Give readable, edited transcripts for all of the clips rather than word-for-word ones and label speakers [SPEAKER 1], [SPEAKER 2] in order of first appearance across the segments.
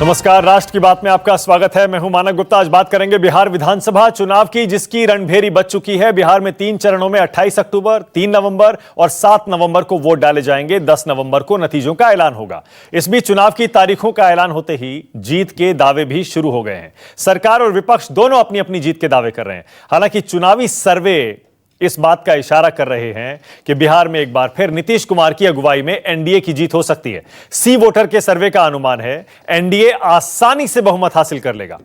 [SPEAKER 1] नमस्कार, राष्ट्र की बात में आपका स्वागत है। मैं हूं मानक गुप्ता। आज बात करेंगे बिहार विधानसभा चुनाव की, जिसकी रणभेरी बज चुकी है। बिहार में 3 चरणों में 28 अक्टूबर, 3 नवंबर और 7 नवंबर को वोट डाले जाएंगे। 10 नवंबर को नतीजों का ऐलान होगा। इस बीच चुनाव की तारीखों का ऐलान होते ही जीत के दावे भी शुरू हो गए हैं। सरकार और विपक्ष दोनों अपनी अपनी जीत के दावे कर रहे हैं। हालांकि चुनावी सर्वे इस बात का इशारा कर रहे हैं कि बिहार में एक बार फिर नीतीश कुमार की अगुवाई में एनडीए की जीत हो सकती है। सी वोटर के सर्वे का अनुमान है एनडीए आसानी से बहुमत हासिल कर लेगा।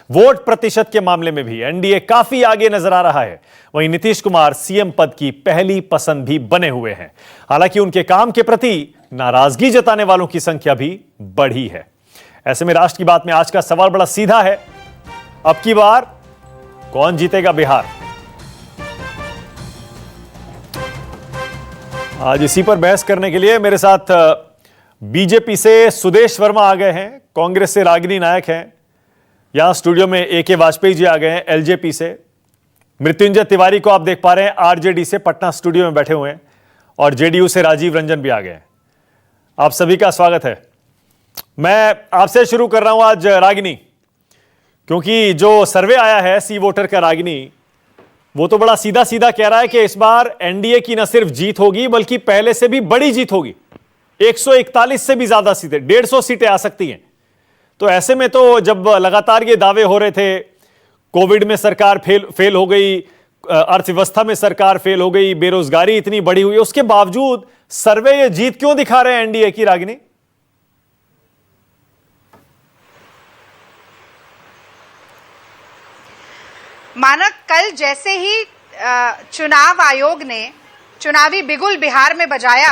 [SPEAKER 1] वोट प्रतिशत के मामले में भी एनडीए काफी आगे नजर आ रहा है। वहीं नीतीश कुमार सीएम पद की पहली पसंद भी बने हुए हैं। हालांकि उनके काम के प्रति नाराजगी जताने वालों की संख्या भी बढ़ी है। ऐसे में राष्ट्र की बात में आज का सवाल बड़ा सीधा है, अब की बार कौन जीतेगा बिहार? आज इसी पर बहस करने के लिए मेरे साथ बीजेपी से सुदेश वर्मा आ गए हैं, कांग्रेस से रागिनी नायक हैं, यहां स्टूडियो में एके वाजपेयी जी आ गए हैं एलजेपी से, मृत्युंजय तिवारी को आप देख पा रहे हैं आरजेडी से पटना स्टूडियो में बैठे हुए हैं, और जेडीयू से राजीव रंजन भी आ गए हैं। आप सभी का स्वागत है। मैं आपसे शुरू कर रहा हूं आज रागिनी, क्योंकि जो सर्वे आया है सी वोटर का रागिनी, वो तो बड़ा सीधा सीधा कह रहा है कि इस बार एनडीए की न सिर्फ जीत होगी बल्कि पहले से भी बड़ी जीत होगी। 141 से भी ज्यादा सीटें, 150 सीटें आ सकती हैं। तो ऐसे में तो जब लगातार ये दावे हो रहे थे, कोविड में सरकार फेल हो गई, अर्थव्यवस्था में सरकार फेल हो गई, बेरोजगारी इतनी बढ़ी हुई, उसके बावजूद सर्वे ये जीत क्यों दिखा रहे हैं एनडीए की रागिनी?
[SPEAKER 2] मानक, कल जैसे ही चुनाव आयोग ने चुनावी बिगुल बिहार में बजाया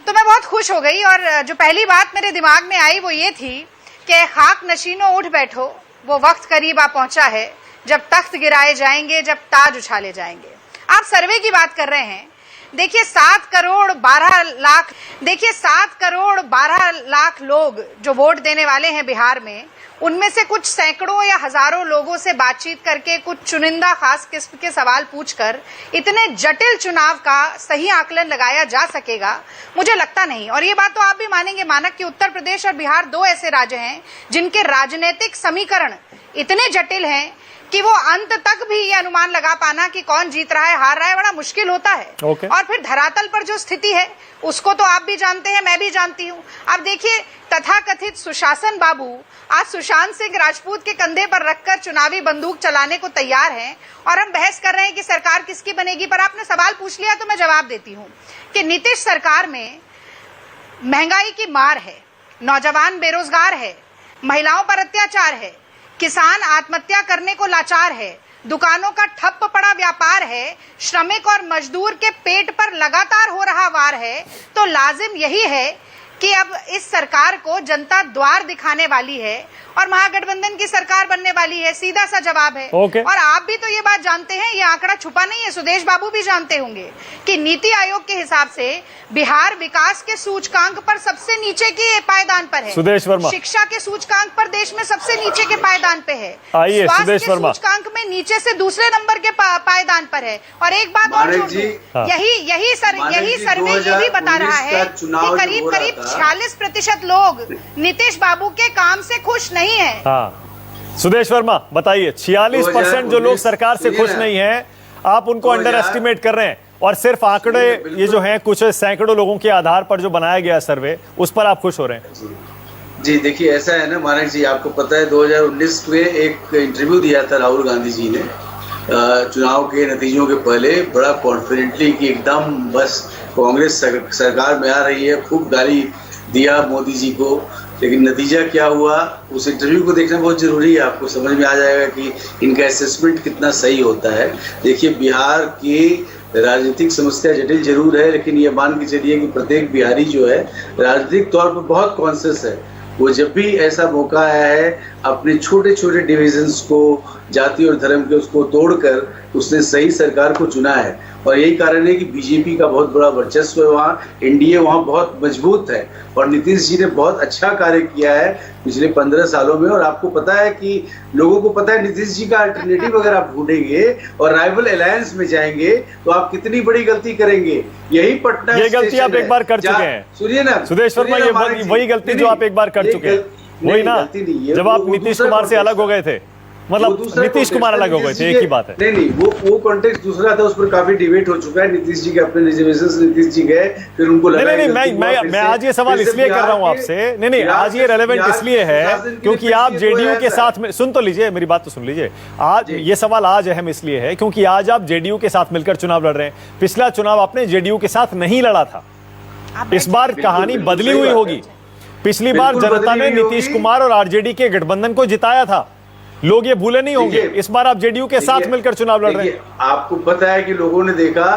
[SPEAKER 2] तो मैं बहुत खुश हो गई। और जो पहली बात मेरे दिमाग में आई वो ये थी कि खाक नशीनों उठ बैठो, वो वक्त करीब आ पहुंचा है जब तख्त गिराए जाएंगे, जब ताज उछाले जाएंगे। आप सर्वे की बात कर रहे हैं। देखिए 7 करोड़ 12 लाख लोग जो वोट देने वाले हैं बिहार में, उनमें से कुछ सैकड़ों या हजारों लोगों से बातचीत करके, कुछ चुनिंदा खास किस्म के सवाल पूछकर इतने जटिल चुनाव का सही आकलन लगाया जा सकेगा, मुझे लगता नहीं। और ये बात तो आप भी मानेंगे मानक कि उत्तर प्रदेश और बिहार 2 ऐसे राज्य हैं जिनके राजनीतिक समीकरण इतने जटिल हैं कि वो अंत तक भी ये अनुमान लगा पाना कि कौन जीत रहा है हार रहा है बड़ा मुश्किल होता है। और फिर धरातल पर जो स्थिति है उसको तो आप भी जानते हैं, मैं भी जानती हूँ। अब देखिए, तथाकथित सुशासन बाबू आज सुशांत सिंह राजपूत के कंधे पर रखकर चुनावी बंदूक चलाने को तैयार हैं, और हम बहस कर रहे हैं कि सरकार किसकी बनेगी। पर आपने सवाल पूछ लिया तो मैं जवाब देती हूँ कि नीतीश सरकार में महंगाई की मार है, नौजवान बेरोजगार है, महिलाओं पर अत्याचार है, किसान आत्महत्या करने को लाचार है, दुकानों का ठप्प पड़ा व्यापार है, श्रमिक और मजदूर के पेट पर लगातार हो रहा वार है। तो लाजिम यही है कि अब इस सरकार को जनता द्वार दिखाने वाली है और महागठबंधन की सरकार बनने वाली है। सीधा सा जवाब है। और आप भी तो ये बात जानते हैं, ये आंकड़ा छुपा नहीं है, सुदेश बाबू भी जानते होंगे कि नीति आयोग के हिसाब से बिहार विकास के सूचकांक पर सबसे नीचे के पायदान पर है।
[SPEAKER 1] सुदेश वर्मा, शिक्षा
[SPEAKER 2] के सूचकांक पर देश में सबसे नीचे के पायदान पे है।
[SPEAKER 1] आइए
[SPEAKER 2] स्वास्थ्य के सूचकांक में नीचे से दूसरे नंबर के पायदान पर है। और एक बात और जोड़ दूं, यही सर्वे ये भी बता रहा है कि करीब 46% लोग नीतीश बाबू के काम से खुश नहीं है।
[SPEAKER 1] हाँ, सुदेश वर्मा बताइए, 46% जो लोग सरकार से खुश नहीं हैं, आप उनको अंडर एस्टिमेट कर रहे हैं, और सिर्फ आंकड़े ये जो हैं कुछ सैकड़ों लोगों के आधार पर जो बनाया गया सर्वे, उस पर आप खुश हो रहे हैं?
[SPEAKER 3] जी देखिए, ऐसा है ना मानक जी, आपको पता है 2019 में एक इंटरव्यू दिया था राहुल गांधी जी ने चुनाव के नतीजों के पहले, बड़ा कॉन्फिडेंटली कि एकदम बस कांग्रेस सरकार में आ रही है, खूब गाली दिया मोदी जी को। लेकिन नतीजा क्या हुआ, उस इंटरव्यू को देखना बहुत जरूरी है, आपको समझ में आ जाएगा कि इनका असेसमेंट कितना सही होता है। देखिए, बिहार की राजनीतिक समस्या जटिल जरूर है, लेकिन ये मान के चलिए कि प्रत्येक बिहारी जो है राजनीतिक तौर पर बहुत कॉन्शियस है। वो जब भी ऐसा मौका आया है, अपने छोटे छोटे डिविजन्स को, जाति और धर्म के, उसको तोड़कर उसने सही सरकार को चुना है। और यही कारण है कि बीजेपी का बहुत बड़ा वर्चस्व है वहाँ, एनडीए वहाँ बहुत मजबूत है, और नीतीश जी ने बहुत अच्छा कार्य किया है पिछले 15 सालों में। और आपको पता है कि लोगों को पता है नीतीश जी का अल्टरनेटिव अगर आप ढूंढेंगे और राइवल अलायंस में जाएंगे तो आप कितनी बड़ी गलती करेंगे। यही पटना,
[SPEAKER 1] ये गलती आप एक बार कर चुके हैं,
[SPEAKER 3] सुनिए ना
[SPEAKER 1] सुदेश वर्मा, ये वही गलती जो आप एक बार कर चुके हैं। वही ना,
[SPEAKER 3] गलती नहीं है।
[SPEAKER 1] जब आप
[SPEAKER 3] वो
[SPEAKER 1] नीतीश
[SPEAKER 3] दूसरा
[SPEAKER 1] कुमार से अलग हो गए थे, मतलब नीतीश कुमार अलग हो गए थे, एक ही बात है।
[SPEAKER 3] नहीं, वो कॉन्टेक्स्ट दूसरा था, उस पर काफी डिबेट हो चुका है। नीतीश जी के अपने रिजर्वेशन, नीतीश जी गए, फिर उनको लगा
[SPEAKER 1] नहीं, मैं आज ये सवाल इसलिए कर रहा हूं आपसे, नहीं, आज ये रेलेवेंट इसलिए है क्योंकि आप जेडीयू के साथ में, सुन तो लीजिए मेरी बात तो सुन लीजिए, आज ये सवाल आज अहम इसलिए है क्योंकि आज आप जेडीयू के साथ मिलकर चुनाव लड़ रहे हैं। पिछला चुनाव आपने जेडीयू के साथ नहीं लड़ा था, इस बार कहानी बदली हुई होगी। पिछली बार जनता ने नीतीश कुमार और आरजेडी के गठबंधन को जिताया था, लोग ये भूले नहीं होंगे। इस बार आप जेडीयू के साथ मिलकर चुनाव लड़ रहे हैं।
[SPEAKER 3] आपको पता है कि लोगों ने देखा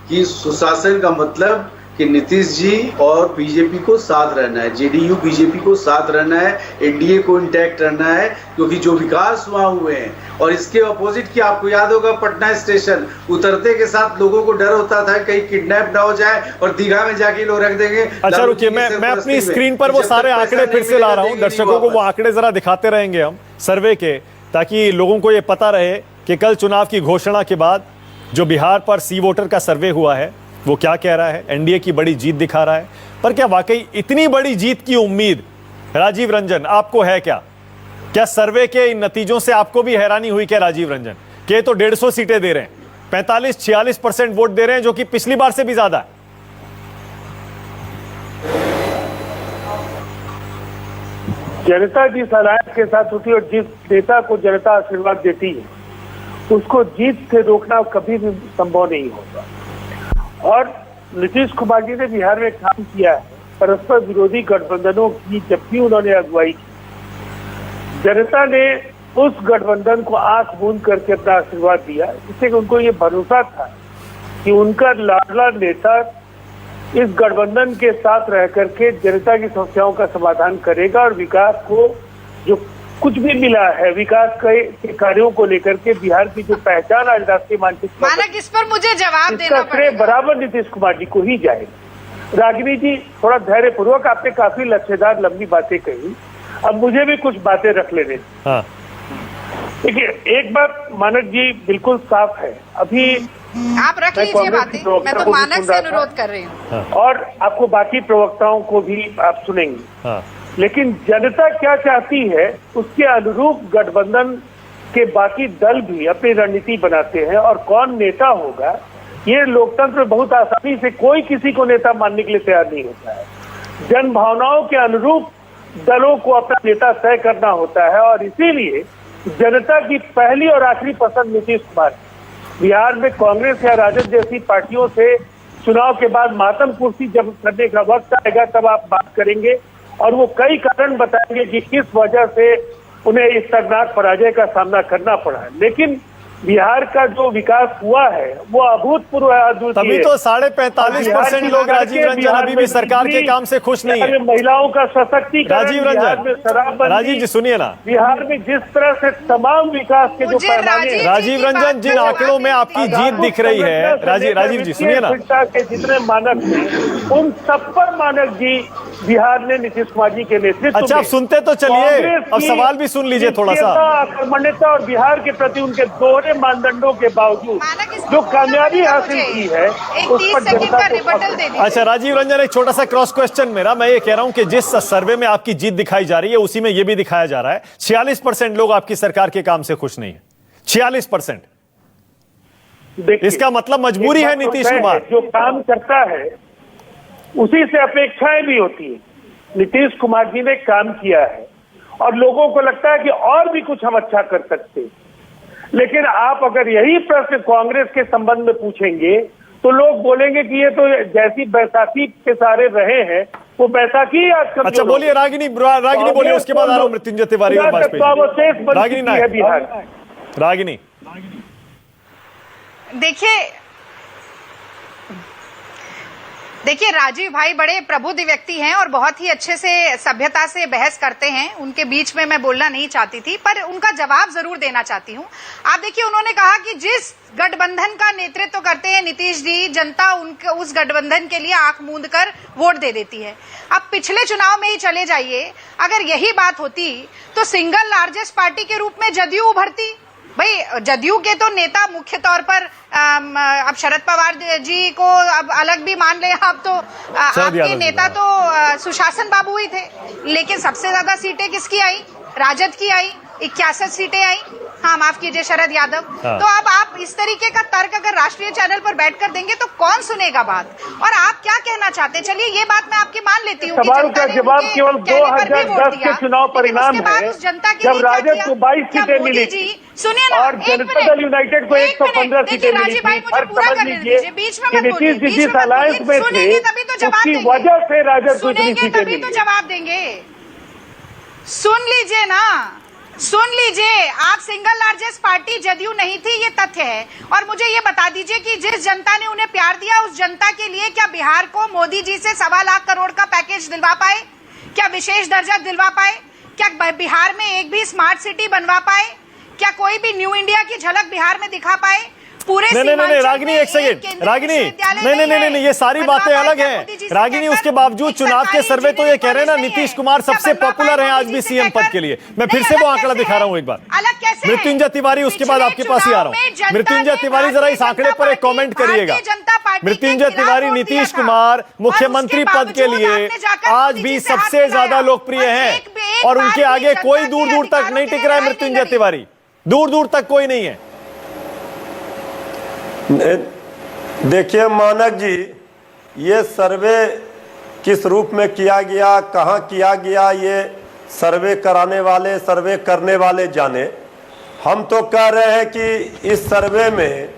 [SPEAKER 3] कि सुशासन का मतलब कि नीतीश जी और बीजेपी को साथ रहना है, जेडीयू बीजेपी को साथ रहना है, एनडीए को इंटैक्ट रहना है, क्योंकि जो विकास वहां हुए हैं। और इसके अपोजिट की आपको याद होगा, पटना स्टेशन उतरते के साथ लोगों को डर होता था कहीं किडनैप ना हो जाए और दीघा में जाके लोग रख देंगे।
[SPEAKER 1] अच्छा रुकिए, मैं अपनी स्क्रीन पर वो सारे आंकड़े फिर से ला रहा हूं, दर्शकों को वो आंकड़े जरा दिखाते रहेंगे हम सर्वे के, ताकि लोगों को ये पता रहे कि कल चुनाव की घोषणा के बाद जो बिहार पर सी वोटर का सर्वे हुआ है वो क्या कह रहा है। एनडीए की बड़ी जीत दिखा रहा है, पर क्या वाकई इतनी बड़ी जीत की उम्मीद राजीव रंजन आपको है क्या सर्वे के इन नतीजों से आपको भी हैरानी हुई क्या राजीव रंजन, कि तो 150 सीटें दे रहे हैं, 45-46% वोट दे रहे हैं, जो कि पिछली बार से भी ज्यादा है।
[SPEAKER 4] जनता जिस अलायंस के साथ होती है और जिस नेता को जनता आशीर्वाद देती है, उसको जीत से रोकना कभी भी संभव नहीं होता। और नीतीश कुमार जी ने बिहार में काम किया है, परस्पर विरोधी गठबंधनों की जब भी उन्होंने अगुवाई की, जनता ने उस गठबंधन को आंख मूंद करके अपना आशीर्वाद दिया, जिससे उनको ये भरोसा था कि उनका लाडला नेता इस गठबंधन के साथ रह करके जनता की समस्याओं का समाधान करेगा और विकास को, जो कुछ भी मिला है विकास के कार्यों को लेकर के, बिहार की जो पहचान आज राष्ट्रीय मानचित्र,
[SPEAKER 2] मानक इस पर मुझे जवाब देना
[SPEAKER 4] पड़ेगा, बराबर नीतीश कुमार जी को ही जाएगा। रागिनी जी, थोड़ा धैर्य पूर्वक, आपने काफी लच्छेदार लंबी बातें कही, अब मुझे भी कुछ बातें रख लेने। देखिए, एक बात मानक जी बिल्कुल साफ है, अभी
[SPEAKER 2] आप रख लीजिए बातें, मैं तो मानक से अनुरोध कर रही हूँ
[SPEAKER 4] और आपको बाकी प्रवक्ताओं को भी आप सुनेंगे। लेकिन जनता क्या चाहती है उसके अनुरूप गठबंधन के बाकी दल भी अपनी रणनीति बनाते हैं, और कौन नेता होगा ये लोकतंत्र बहुत आसानी से कोई किसी को नेता मानने के लिए तैयार नहीं होता है। जन भावनाओं के अनुरूप दलों को अपना नेता तय करना होता है, और इसीलिए जनता की पहली और आखिरी पसंद नीतीश कुमार। बिहार में कांग्रेस या राजद जैसी पार्टियों से चुनाव के बाद मातम कुर्सी जब करने का वक्त आएगा तब आप बात करेंगे, और वो कई कारण बताएंगे कि किस वजह से उन्हें इस दर्दनाक पराजय का सामना करना पड़ा है। लेकिन बिहार का जो विकास हुआ है वो अभूतपूर्व है, अद्वितीय।
[SPEAKER 1] तभी तो 45% लोग राजीव रंजन अभी भी सरकार के काम से खुश नहीं है।
[SPEAKER 4] महिलाओं का सशक्तिकरण,
[SPEAKER 1] राजीव रंजन, राजीव जी सुनिए ना,
[SPEAKER 4] बिहार में जिस तरह से तमाम विकास के जो पैमाने,
[SPEAKER 1] राजीव रंजन जिन आंकड़ों में आपकी जीत दिख रही है, राजीव जी सुनिए ना,
[SPEAKER 4] के जितने मानक थे उन सब पर मानक जी बिहार ने नीतीश कुमार जी के नेतृत्व।
[SPEAKER 1] अच्छा, आप सुनते तो चलिए, अब सवाल भी सुन लीजिए थोड़ा सा।
[SPEAKER 4] आक्रमण्यता और बिहार के प्रति उनके दोहरे मानदंडों के बावजूद जो कामयाबी हासिल की है उस पर जनता को।
[SPEAKER 1] अच्छा राजीव रंजन, एक छोटा सा क्रॉस क्वेश्चन मेरा, मैं ये कह रहा हूं कि जिस सर्वे में आपकी जीत दिखाई जा रही है उसी में यह भी दिखाया जा रहा है 46% लोग आपकी सरकार के काम से खुश नहीं है। 46%। इसका मतलब मजबूरी है नीतीश कुमार
[SPEAKER 4] जो काम करता है उसी से अपेक्षाएं भी होती है। नीतीश कुमार जी ने काम किया है और लोगों को लगता है कि और भी कुछ हम अच्छा कर सकते हैं, लेकिन आप अगर यही प्रश्न कांग्रेस के संबंध में पूछेंगे तो लोग बोलेंगे कि ये तो जैसी बैसाखी के सारे रहे हैं वो बैसाखी आज।
[SPEAKER 1] अच्छा बोलिए रागिनी बोलिए, उसके बाद आ रहा हूं मृत्युंजय तिवारी और वाजपेयी। रागिनी
[SPEAKER 4] बिहार,
[SPEAKER 1] रागिनी
[SPEAKER 2] देखिए राजीव भाई बड़े प्रबुद्ध व्यक्ति हैं और बहुत ही अच्छे से सभ्यता से बहस करते हैं। उनके बीच में मैं बोलना नहीं चाहती थी, पर उनका जवाब जरूर देना चाहती हूं। आप देखिए, उन्होंने कहा कि जिस गठबंधन का नेतृत्व करते हैं नीतीश जी, जनता उनके उस गठबंधन के लिए आंख मूंद कर वोट दे देती है। अब पिछले चुनाव में ही चले जाइए, अगर यही बात होती तो सिंगल लार्जेस्ट पार्टी के रूप में जदयू उभरती, भाई जदयू के तो नेता मुख्य तौर पर अब शरद पवार जी को अब अलग भी मान ले आप, तो आपके नेता तो सुशासन बाबू ही थे, लेकिन सबसे ज्यादा सीटें किसकी आई? राजद की आई, 61 सीटें आई। हाँ, माफ कीजिए, शरद यादव। तो अब आप इस तरीके का तर्क अगर राष्ट्रीय चैनल पर बैठकर देंगे तो कौन सुनेगा बात? और आप क्या कहना चाहते हैं? चलिए ये बात मैं आपकी मान लेती हूँ।
[SPEAKER 4] सवाल का जवाब केवल 2010 के चुनाव परिणाम है, जब राजद को 22 सीटें मिली
[SPEAKER 2] सुनिए ना,
[SPEAKER 4] और जनता दल यूनाइटेड को 115 सीटें मिली थी। और समझ लीजिए कि नीतीश जी जिस अलायंस में थे उसकी वजह से राजद को इतनी सीटें मिली।
[SPEAKER 2] तो जवाब देंगे। सुन लीजिए ना, सुन लीजिए, आप सिंगल लार्जेस्ट पार्टी जदयू नहीं थी, ये तथ्य है। और मुझे ये बता दीजिए कि जिस जनता ने उन्हें प्यार दिया उस जनता के लिए क्या बिहार को मोदी जी से 1.25 लाख करोड़ का पैकेज दिलवा पाए? क्या विशेष दर्जा दिलवा पाए? क्या बिहार में एक भी स्मार्ट सिटी बनवा पाए? क्या कोई भी न्यू इंडिया की झलक बिहार में दिखा पाए? पूरे
[SPEAKER 1] नहीं रागिनी, एक सेकंड रागिनी, नहीं, ये सारी बातें अलग हैं रागिनी। उसके बावजूद चुनाव के सर्वे तो ये कह रहे हैं ना, नीतीश कुमार सबसे पॉपुलर हैं आज भी सीएम पद के लिए। मैं फिर से वो आंकड़ा दिखा रहा हूं एक बार। मृत्युंजय तिवारी, उसके बाद आपके पास ही आ रहा हूं। मृत्युंजय तिवारी, जरा इस आंकड़े पर एक कॉमेंट करिएगा। मृत्युंजय तिवारी नीतीश कुमार मुख्यमंत्री पद के लिए आज भी सबसे ज्यादा लोकप्रिय हैं और उनके आगे कोई दूर दूर तक नहीं टिक रहा है। मृत्युंजय तिवारी दूर दूर तक कोई नहीं है।
[SPEAKER 5] देखिए मानक जी, ये सर्वे किस रूप में किया गया, कहाँ किया गया, ये सर्वे कराने वाले, सर्वे करने वाले जाने। हम तो कह रहे हैं कि इस सर्वे में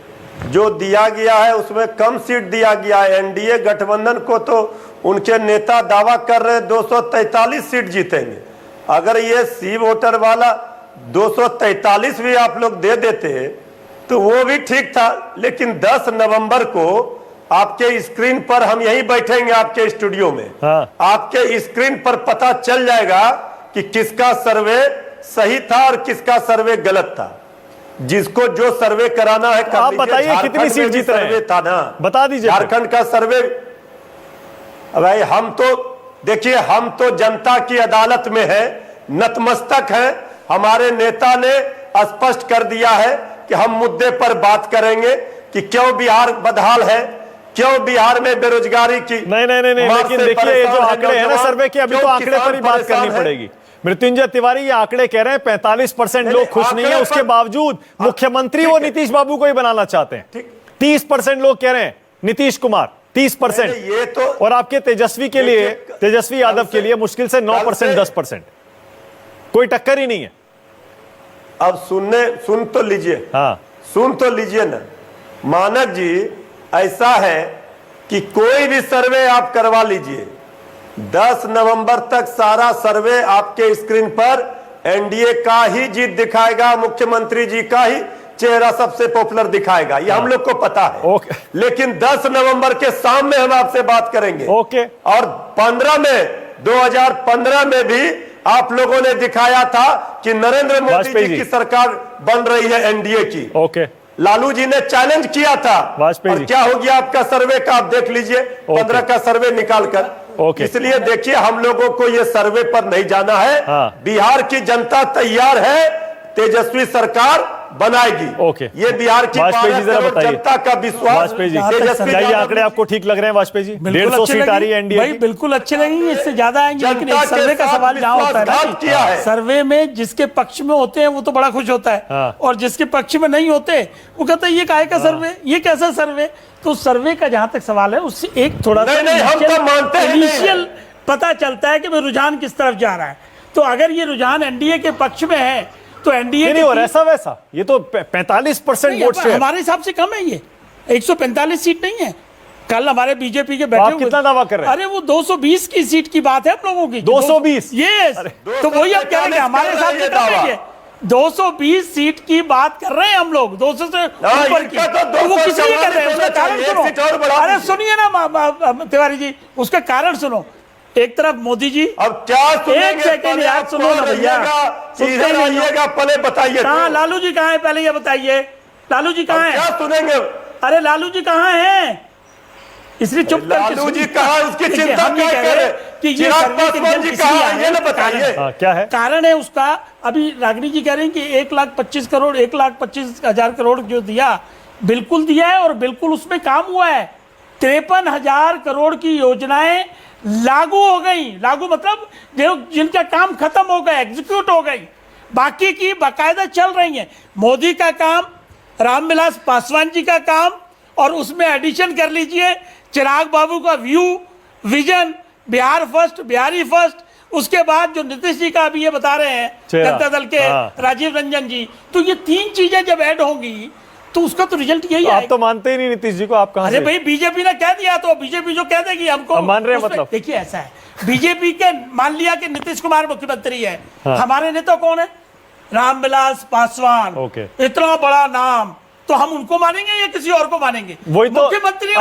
[SPEAKER 5] जो दिया गया है उसमें कम सीट दिया गया है। एनडीए गठबंधन को तो उनके नेता दावा कर रहे हैं 243 सीट जीतेंगे। अगर ये सी वोटर वाला 243 भी आप लोग दे देते तो वो भी ठीक था, लेकिन 10 नवंबर को आपके स्क्रीन पर हम यहीं बैठेंगे आपके स्टूडियो में। हाँ। आपके स्क्रीन पर पता चल जाएगा कि किसका सर्वे सही था और किसका सर्वे गलत था। जिसको जो सर्वे कराना है,
[SPEAKER 1] आप बताइए कितनी सीट जीत रहे हैं?
[SPEAKER 5] था ना, बता दीजिए। झारखंड का सर्वे, भाई हम तो देखिए, हम तो जनता की अदालत में है, नतमस्तक है। हमारे नेता ने स्पष्ट कर दिया है कि हम मुद्दे पर बात करेंगे कि क्यों बिहार बदहाल है, क्यों बिहार में बेरोजगारी की।
[SPEAKER 1] नहीं, लेकिन देखिए ये जो आंकड़े हैं ना सर्वे के, अभी तो आंकड़े पर ही बात करनी पड़ेगी। मृत्युंजय तिवारी ये आंकड़े कह रहे हैं 45% लोग खुश नहीं है, उसके बावजूद मुख्यमंत्री वो नीतीश बाबू को ही बनाना चाहते हैं। 30% लोग कह रहे हैं नीतीश कुमार, 30%।
[SPEAKER 5] ये तो
[SPEAKER 1] और आपके तेजस्वी के लिए, तेजस्वी यादव के लिए मुश्किल से 9%, 10%, कोई टक्कर ही नहीं है।
[SPEAKER 5] अब सुन तो लीजिए। हाँ, सुन तो लीजिए ना मानक जी, ऐसा है कि कोई भी सर्वे आप करवा लीजिए, 10 नवंबर तक सारा सर्वे आपके स्क्रीन पर एनडीए का ही जीत दिखाएगा, मुख्यमंत्री जी का ही चेहरा सबसे पॉपुलर दिखाएगा, ये हम लोग को पता है। लेकिन 10 नवंबर के शाम में हम आपसे बात करेंगे। और 2015 में भी आप लोगों ने दिखाया था कि नरेंद्र मोदी जी की सरकार बन रही है एनडीए की। लालू जी ने चैलेंज किया था, और क्या हो गया आपका सर्वे का, आप देख लीजिए 15 का सर्वे निकालकर। इसलिए देखिए, हम लोगों को ये सर्वे पर नहीं जाना है। बिहार की जनता तैयार है, तेजस्वी सरकार बनाएगी। ये बिहार की जनता का विश्वास।
[SPEAKER 1] वाजपेयी जी, ये आंकड़े आपको ठीक लग रहे हैं वाजपेयी जी? 150 सीट आ रही है एनडीए की।
[SPEAKER 6] बिल्कुल अच्छे लगेंगे, इससे ज्यादा आएंगे। लेकिन एक सर्वे का सवाल जहाँ होता है ना, सर्वे में जिसके पक्ष में होते हैं वो तो बड़ा खुश होता है, और जिसके पक्ष में नहीं होते वो कहता है ये काहे का सर्वे, ये कैसा सर्वे। तो सर्वे का जहां तक सवाल है उससे एक थोड़ा सा इनिशियल पता चलता है कि रुझान किस तरफ जा रहा है। तो अगर ये रुझान एनडीए के पक्ष में है तो एनडीए
[SPEAKER 1] नहीं, और ऐसा वैसा ये तो 45% वोट शेयर
[SPEAKER 6] हमारे हिसाब से कम है। ये 145 सीट नहीं है। कल हमारे बीजेपी के बैठे
[SPEAKER 1] हुए कितना दावा कर रहे हैं?
[SPEAKER 6] अरे वो 220 की सीट की बात है हम लोगों की।
[SPEAKER 1] 220?
[SPEAKER 6] यस, तो वही आप कह रहे हैं हमारे हिसाब से कम है। 220 सीट की बात कर रहे हैं हम लोग, 200 से ऊपर की। तो वो किस लिए कर रहे हैं, उसका कारण सुनो। अरे सुनिए ना तिवारी जी, उसका कारण सुनो। एक तरफ मोदी जी,
[SPEAKER 5] अब क्या
[SPEAKER 6] एक सेकंड यार सुनो ना भैया,
[SPEAKER 5] पहले बताइए
[SPEAKER 6] कहाँ लालू जी कहाँ है, पहले ये बताइए लालू जी कहाँ है?
[SPEAKER 5] क्या सुनेंगे?
[SPEAKER 6] अरे लालू जी कहाँ है? इसलिए चुप कर।
[SPEAKER 5] लालू जी कहाँ, उसकी चिंता क्या करें?
[SPEAKER 6] कि ये
[SPEAKER 5] चिराग
[SPEAKER 6] सर्वे के
[SPEAKER 5] पासवान जी
[SPEAKER 6] रिजल्ट
[SPEAKER 5] कहाँ
[SPEAKER 6] इसलिए
[SPEAKER 5] है,
[SPEAKER 6] आए
[SPEAKER 5] ये ना
[SPEAKER 6] हैं।
[SPEAKER 5] बताइए।
[SPEAKER 1] क्या है
[SPEAKER 6] कारण है उसका, अभी रागिनी जी कह रहे हैं कि 1,25,000 करोड़ 1,25,000 करोड़ जो दिया, बिल्कुल दिया है और बिल्कुल उसमें काम हुआ है। 53,000 करोड़ की योजनाएं लागू हो गई। लागू मतलब जो जिनका काम खत्म हो गया, एग्जीक्यूट हो गई, बाकी की बाकायदा चल रही हैं। मोदी का काम, रामविलास पासवान जी का काम, और उसमें एडिशन कर लीजिए चिराग बाबू का view, vision, Bihar first, Bihari first, उसके बाद जो नीतीश जी का अभी ये बता रहे हैं जनता दल के राजीव रंजन जी, तो ये 3 चीजें जब ऐड होंगी तो उसका तो रिजल्ट यही है।
[SPEAKER 1] आप तो मानते ही नहीं नीतीश जी को, आप कहां
[SPEAKER 6] अरे
[SPEAKER 1] से?
[SPEAKER 6] भाई बीजेपी ने कह दिया तो बीजेपी जो कह देगी हमको
[SPEAKER 1] हम मान रहे हैं, मतलब
[SPEAKER 6] देखिए ऐसा है, बीजेपी के मान लिया कि नीतीश कुमार मुख्यमंत्री है, हमारे नेता कौन है? रामविलास पासवान,
[SPEAKER 1] ओके।
[SPEAKER 6] इतना बड़ा नाम, तो हम उनको मानेंगे या किसी और को मानेंगे?
[SPEAKER 1] वही तो
[SPEAKER 6] मुख्यमंत्री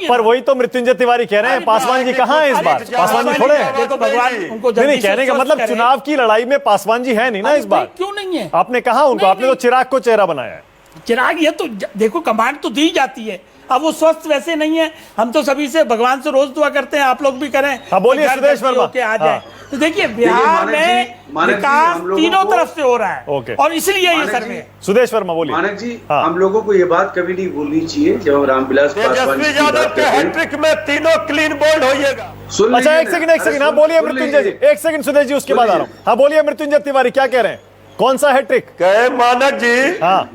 [SPEAKER 1] पर वही तो मृत्युंजय तिवारी कह रहे हैं, पासवान जी कहाँ है इस बार? पासवान जी थोड़े हैं।
[SPEAKER 6] देखो भगवान उनको
[SPEAKER 1] नहीं, कहने का मतलब चुनाव की लड़ाई में पासवान जी है नहीं ना इस बार।
[SPEAKER 6] क्यों नहीं है?
[SPEAKER 1] आपने कहा उनको, आपने तो चिराग को चेहरा बनाया है।
[SPEAKER 6] चिराग, ये तो देखो कमांड तो दी जाती है, अब वो स्वस्थ वैसे नहीं है। हम तो सभी से भगवान से रोज दुआ करते हैं, आप लोग भी करें।
[SPEAKER 1] हाँ, बोलिए सुदेश वर्मा।
[SPEAKER 6] आ जाए तो देखिए बिहार में विकास तीनों तरफ से हो रहा है, और इसलिए ये सर्वे।
[SPEAKER 1] सुदेश वर्मा बोलिए।
[SPEAKER 3] मानक जी, हम लोगों को ये बात कभी नहीं भूलनी चाहिए जब हम रामविलास पासवान
[SPEAKER 5] तेजस्वी यादव के हैट्रिक में तीनों क्लीन बोल्ड होइएगा।
[SPEAKER 1] अच्छा एक सेकंड, हाँ बोलिए मृत्युंजय जी, एक सेकंड सुदेश जी, उसके बाद आ रहा हूँ। हाँ बोलिए मृत्युंजय तिवारी, क्या कह रहे हैं, कौन सा हैट्रिक?
[SPEAKER 5] कहे मानक जी,
[SPEAKER 1] हाँ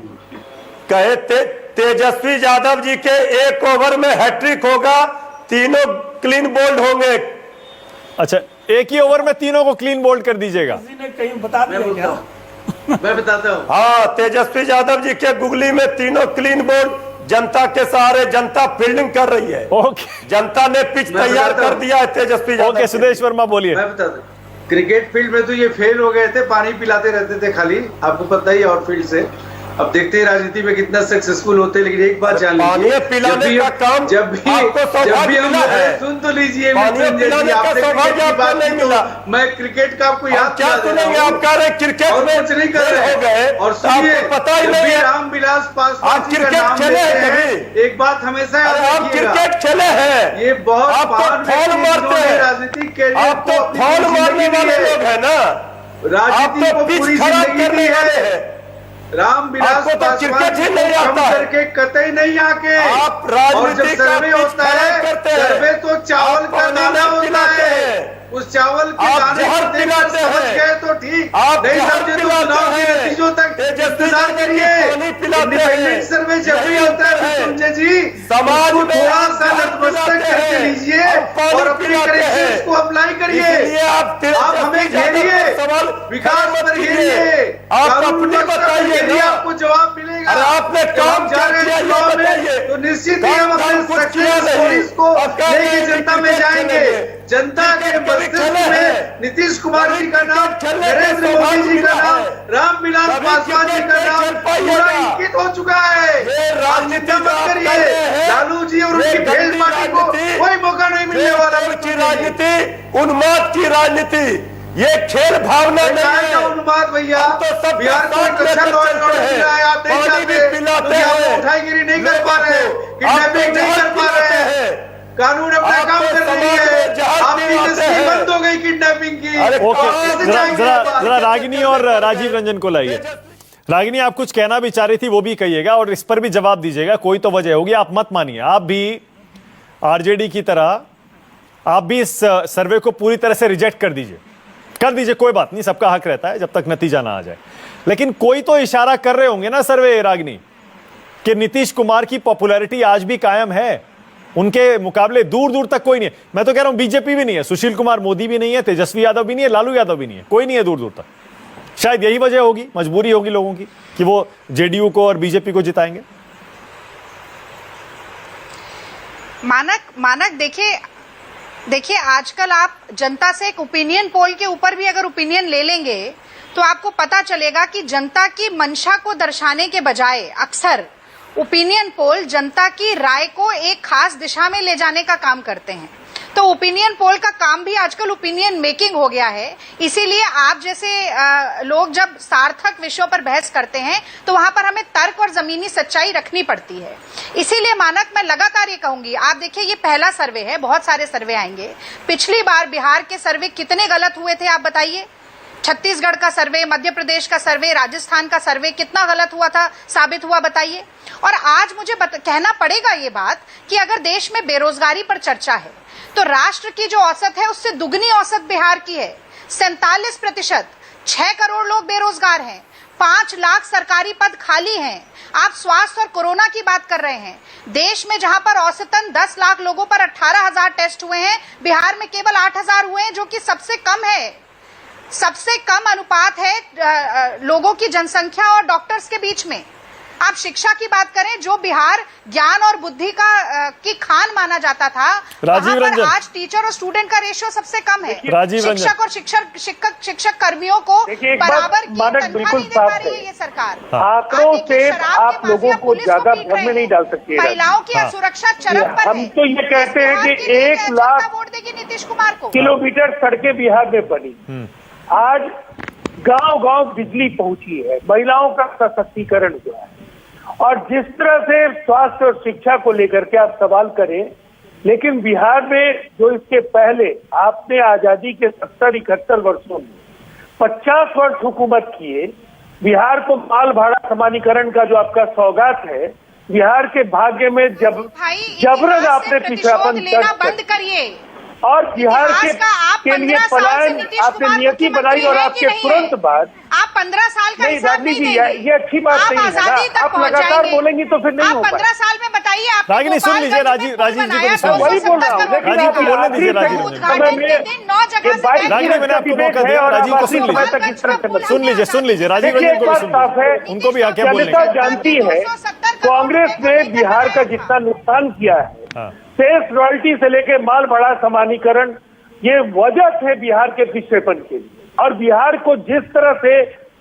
[SPEAKER 5] कहे तेजस्वी यादव जी के 1 ओवर में हैट्रिक होगा, तीनों क्लीन बोल्ड होंगे।
[SPEAKER 1] अच्छा, एक ही ओवर में तीनों को क्लीन बोल्ड कर दीजिएगा।
[SPEAKER 6] कहीं बता दिया,
[SPEAKER 3] मैं बताता हूँ।
[SPEAKER 5] हाँ, तेजस्वी यादव जी के गुगली में तीनों क्लीन बोल्ड। जनता के सहारे जनता फील्डिंग कर रही है।
[SPEAKER 1] ओके,
[SPEAKER 5] जनता ने पिच तैयार कर दिया है तेजस्वी यादव।
[SPEAKER 1] ओके सुदेश वर्मा बोलिए।
[SPEAKER 3] मैं बताता हूँ, क्रिकेट फील्ड में तो ये फेल हो गए थे, पानी पिलाते रहते थे खाली, आपको पता ही है, और फील्ड से। अब देखते हैं राजनीति में कितना सक्सेसफुल होते हैं, लेकिन एक बात जान लीजिए, जब भी हम सुन तो लीजिए, मैं क्रिकेट का आपको याद
[SPEAKER 5] क्या सुनेंगे? आप कह रहे क्रिकेट में
[SPEAKER 3] कुछ नहीं कर रहे हो गए, और सुनिए,
[SPEAKER 5] पता ही नहीं है
[SPEAKER 3] रामविलास पासवान जी का नाम
[SPEAKER 5] खेले
[SPEAKER 3] लेते
[SPEAKER 5] हैं
[SPEAKER 3] हैं, एक बात हमेशा याद
[SPEAKER 5] आप
[SPEAKER 3] रखिएगा,
[SPEAKER 5] क्रिकेट खेले हैं,
[SPEAKER 3] ये बहुत
[SPEAKER 5] आप तो फॉल मारते हैं,
[SPEAKER 3] राजनीतिक कैरियर
[SPEAKER 5] आप तो फॉल मारने वाले लोग है ना,
[SPEAKER 3] राजनीति को पूरी जिंदगी दी है। रामविलास
[SPEAKER 5] तो क्रिकेट ही नहीं आता है
[SPEAKER 3] करके कतई नहीं आके,
[SPEAKER 5] आप
[SPEAKER 3] और जब सर्वे होता है, सर्वे तो चावल का दाना होता है, उस चावल के दाने को देखकर समझ गए तो ठीक, नहीं समझे तो चुनाव के नतीजों तक इंतजार करिए। इंडिपेंडेंट सर्वे जब भी होता है संजय जी,
[SPEAKER 5] समाज में
[SPEAKER 3] थोड़ा सा नतमस्तक करके लीजिए और अपनी करेक्शंस को अप्लाई करिए। आप हमें घेरिए, विकास पर घेरिए, कानून बताइए, आपको जवाब मिलेगा।
[SPEAKER 5] आपने काम
[SPEAKER 3] जा रहे हैं चुनाव में तो निश्चित ही हम अपने सक्सेस स्टोरीज को लेके जनता में जाएंगे। जनता के मस्तिष्क में नीतीश कुमार जी का नाम, नरेंद्र मोदी जी का नाम, रामविलास पासवान जी का नाम पूरा अंकित हो चुका है। राजनीति मत करिए, लालू जी और उनकी भेड़ पार्टी को कोई मौका नहीं मिलने वाला।
[SPEAKER 5] राजनीति उन्माद की राजनीति, ये खेल भावना नहीं है।
[SPEAKER 3] उन्माद भैया,
[SPEAKER 5] तो सब
[SPEAKER 3] बिहार को एक अच्छा लॉ एंड ऑर्डर मिल रहा है, आप नहीं चाहते, उठाईगिरी नहीं कर पा रहे, किडनैपिंग नहीं कर पा रहे, कानून अपना काम कर रही है, आपकी इंडस्ट्री बंद हो गई किडनैपिंग की।
[SPEAKER 1] ओके, जरा रागिनी और राजीव रंजन को लाइए। रागिनी, आप कुछ कहना भी चाह रही थी, वो भी कहिएगा और इस पर भी जवाब दीजिएगा, कोई तो वजह होगी, आप मत मानिए। आप भी आरजेडी की तरह आप भी इस सर्वे को पूरी तरह से रिजेक्ट कर दीजिए, कोई बात नहीं, सबका हक रहता है जब तक नतीजा ना आ जाए। लेकिन कोई तो इशारा कर रहे होंगे ना सर्वे, रागिनी, कि नीतीश कुमार की पॉपुलैरिटी आज भी कायम है, उनके मुकाबले दूर दूर तक कोई नहीं है। मैं तो कह रहा हूं बीजेपी भी नहीं है, सुशील कुमार मोदी भी नहीं है, तेजस्वी यादव भी नहीं है, लालू यादव भी नहीं है, कोई नहीं है दूर दूर तक। शायद यही वजह होगी, मजबूरी होगी लोगों की कि वो जेडीयू को और बीजेपी को जिताएंगे।
[SPEAKER 2] मानक देखिए आजकल आप जनता से एक ओपिनियन पोल के ऊपर भी अगर ओपिनियन ले लेंगे तो आपको पता चलेगा कि जनता की मंशा को दर्शाने के बजाय अक्सर ओपिनियन पोल जनता की राय को एक खास दिशा में ले जाने का काम करते हैं। तो ओपिनियन पोल का काम भी आजकल ओपिनियन मेकिंग हो गया है। इसीलिए आप जैसे लोग जब सार्थक विषयों पर बहस करते हैं तो वहां पर हमें तर्क और जमीनी सच्चाई रखनी पड़ती है। इसीलिए मानक, मैं लगातार ये कहूंगी, आप देखिए ये पहला सर्वे है, बहुत सारे सर्वे आएंगे। पिछली बार बिहार के सर्वे कितने गलत हुए थे आप बताइए। छत्तीसगढ़ का सर्वे, मध्य प्रदेश का सर्वे, राजस्थान का सर्वे कितना गलत हुआ था, साबित हुआ बताइए। और आज मुझे कहना पड़ेगा ये बात कि अगर देश में बेरोजगारी पर चर्चा है तो राष्ट्र की जो औसत है उससे दुगनी औसत बिहार की है। 47%, 6 करोड़ लोग बेरोजगार हैं, 5 लाख सरकारी पद खाली हैं। आप स्वास्थ्य और कोरोना की बात कर रहे हैं। देश में जहां पर औसतन 10 लाख लोगों पर 18,000 टेस्ट हुए हैं, बिहार में केवल 8,000 हुए हैं, जो कि सबसे कम है। सबसे कम अनुपात है लोगों की जनसंख्या और डॉक्टर्स के बीच में। आप शिक्षा की बात करें, जो बिहार ज्ञान और बुद्धि की खान माना जाता था,
[SPEAKER 1] राजीव रंजन,
[SPEAKER 2] आज टीचर और स्टूडेंट का रेशियो सबसे कम है।
[SPEAKER 1] राजीव रंजन,
[SPEAKER 2] शिक्षक और शिक्षक कर्मियों को बराबर की तनख्वाह नहीं दे पा रही है ये सरकार।
[SPEAKER 4] आंकड़ों से आप लोगों को ज्यादा भ्रम में नहीं डाल सकते।
[SPEAKER 2] महिलाओं की सुरक्षा चरम पर है।
[SPEAKER 4] हम तो ये कहते हैं कि 1 लाख
[SPEAKER 2] वोट देगी नीतीश कुमार को।
[SPEAKER 4] किलोमीटर सड़कें बिहार में बनी, आज गांव-गांव बिजली पहुंची है, महिलाओं का सशक्तिकरण हुआ है। और जिस तरह से स्वास्थ्य और शिक्षा को लेकर के आप सवाल करें, लेकिन बिहार में जो इसके पहले आपने आजादी के 70-71 वर्षों में 50 वर्ष हुकूमत किए, बिहार को माल भाड़ा समानीकरण का जो आपका सौगात है, बिहार के भाग्य में जबरन आपने पिछड़ापन
[SPEAKER 2] बंद करिए
[SPEAKER 4] और बिहार के लिए पलायन आपने नियति बनाई। और आपके तुरंत बाद
[SPEAKER 2] आप 15 साल का
[SPEAKER 4] नहीं, रागिनी जी ये अच्छी बात नहीं है ना। आप लगातार बोलेंगे तो फिर नहीं हो पाएगा।
[SPEAKER 2] 15 साल में बताइए आप।
[SPEAKER 1] रागिनी सुन लीजिए, राजीव जी को
[SPEAKER 4] वही बोल रहा हूँ, लेकिन
[SPEAKER 1] राजीव को बोलने दीजिए। राजीव रागिनी, मैंने आपको मौका दिया, राजीव को सुन लीजिए, सुन लीजिए राजीव रंजन को
[SPEAKER 4] साफ है,
[SPEAKER 1] उनको भी आके बोलने।
[SPEAKER 4] जनता जानती है कांग्रेस ने बिहार का जितना नुकसान किया है, सेस रॉयल्टी से लेके माल भाड़ा समानीकरण, ये वजह थे बिहार के पिछड़ेपन के लिए। और बिहार को जिस तरह से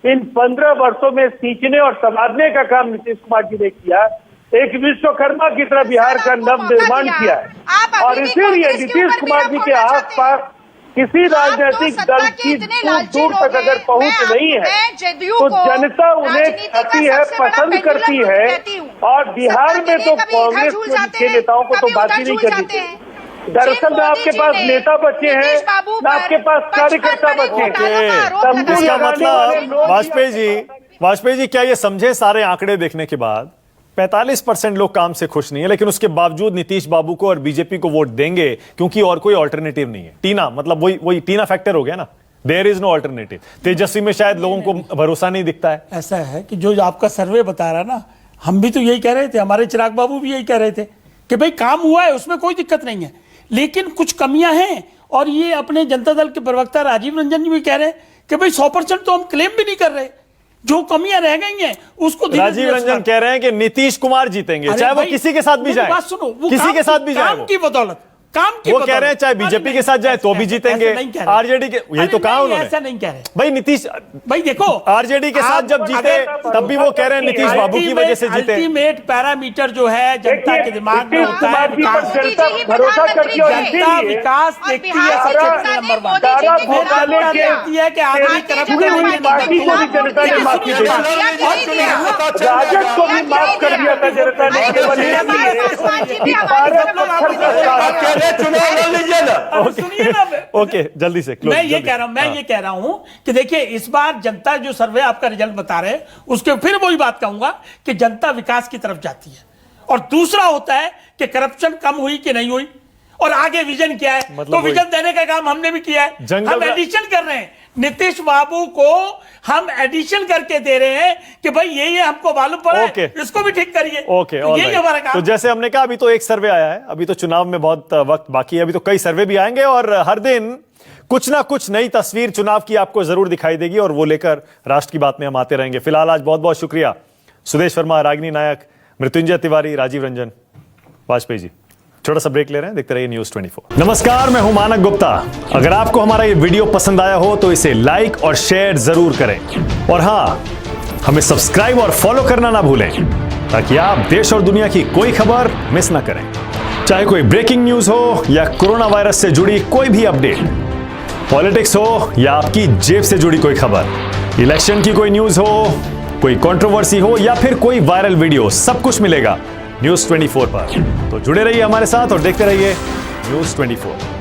[SPEAKER 4] इन 15 वर्षों में सींचने और संवारने का काम नीतीश कुमार जी ने किया, एक विश्वकर्मा की तरह बिहार का नव निर्माण किया है। और इसीलिए नीतीश कुमार जी के आसपास किसी राजनीतिक दल की दूर तक अगर पहुंच नहीं है तो जनता उन्हें चाहती है, पसंद करती है। और बिहार में तो कांग्रेस के नेताओं को तो बात ही नहीं करनी चाहिए। दरअसल ना आपके पास नेता बचे हैं, ना आपके पास कार्यकर्ता बचे हैं।
[SPEAKER 1] इसका मतलब वाजपेयी जी क्या ये समझे सारे आंकड़े देखने के बाद 45% लोग काम से खुश नहीं है, लेकिन उसके बावजूद नीतीश बाबू को और बीजेपी को वोट देंगे क्योंकि और कोई ऑल्टरनेटिव नहीं है। टीना मतलब वही टीना फैक्टर हो गया ना, देयर इज नो ऑल्टरनेटिव। तेजस्वी में शायद लोगों को भरोसा नहीं दिखता है।
[SPEAKER 6] ऐसा है कि जो आपका सर्वे बता रहा ना, हम भी तो यही कह रहे थे, हमारे चिराग बाबू भी यही कह रहे थे कि भाई काम हुआ है, उसमें कोई दिक्कत नहीं है, लेकिन कुछ कमियां हैं। और ये अपने जनता दल के प्रवक्ता राजीव रंजन जी भी कह रहे हैं कि भाई 100% तो हम क्लेम भी नहीं कर रहे, जो कमियां रह गई हैं उसको।
[SPEAKER 1] राजीव रंजन कह रहे हैं कि नीतीश कुमार जीतेंगे, चाहे वो किसी के साथ भी जाए।
[SPEAKER 6] बात सुनो,
[SPEAKER 1] किसी के साथ भी जाए,
[SPEAKER 6] काम की बदौलत, काम की
[SPEAKER 1] वो कह रहे हैं चाहे बीजेपी के साथ जाए तो भी जीतेंगे, आरजेडी के, यही तो कहा उन्होंने।
[SPEAKER 6] ऐसा नहीं कह रहे
[SPEAKER 1] भाई नीतीश,
[SPEAKER 6] भाई देखो
[SPEAKER 1] आरजेडी के साथ जब जीते तब भी वो कह रहे हैं नीतीश बाबू की वजह से जीते।
[SPEAKER 6] अल्टीमेट पैरामीटर जो है जनता के दिमाग में होता है,
[SPEAKER 4] भरोसा करती है,
[SPEAKER 6] जनता विकास देखती है, सबसे नंबर 1 वो देखती है कि आदमी करप्शन
[SPEAKER 4] पार्टी को भी जनता ने माफ की, राजद को भी माफ कर दिया था जनता ने। केवल
[SPEAKER 1] ओके जल्दी से
[SPEAKER 6] मैं ये कह रहा हूं कि देखिए इस बार जनता जो सर्वे आपका रिजल्ट बता रहे हैं उसके फिर वही बात कहूंगा कि जनता विकास की तरफ जाती है। और दूसरा होता है कि करप्शन कम हुई कि नहीं हुई, और आगे विजन क्या है, मतलब तो विजन देने का काम हमने भी किया है। हम एडिशन कर रहे हैं, नीतीश बाबू को हम एडिशन करके दे रहे हैं कि भाई ये हमको मालूम पड़ा है, इसको भी ठीक करिए।
[SPEAKER 1] तो यही हमारा काम। तो जैसे हमने कहा अभी तो एक सर्वे आया है, अभी तो चुनाव में बहुत वक्त बाकी है, अभी तो कई सर्वे भी आएंगे और हर दिन कुछ ना कुछ नई तस्वीर चुनाव की आपको जरूर दिखाई देगी और वो लेकर राष्ट्र की बात में हम आते रहेंगे। फिलहाल आज बहुत बहुत शुक्रिया सुदेश वर्मा, रागिनी नायक, मृत्युंजय तिवारी, राजीव रंजन, वाजपेयी जी। छोटा सा ब्रेक ले रहे हैं, देखते रहिए न्यूज़ 24। नमस्कार, मैं हूं मानक गुप्ता। अगर आपको हमारा ये वीडियो पसंद आया हो तो इसे लाइक और शेयर जरूर करें, और हां, हमें सब्सक्राइब और फॉलो करना ना भूलें ताकि आप देश और दुनिया की कोई खबर मिस ना करें। चाहे कोई ब्रेकिंग न्यूज हो या कोरोना वायरस से जुड़ी कोई भी अपडेट, पॉलिटिक्स हो या आपकी जेब से जुड़ी कोई खबर, इलेक्शन की कोई न्यूज हो, कोई कंट्रोवर्सी हो या फिर कोई वायरल वीडियो, सब कुछ मिलेगा न्यूज़ 24 पर। तो जुड़े रहिए हमारे साथ और देखते रहिए न्यूज़ 24।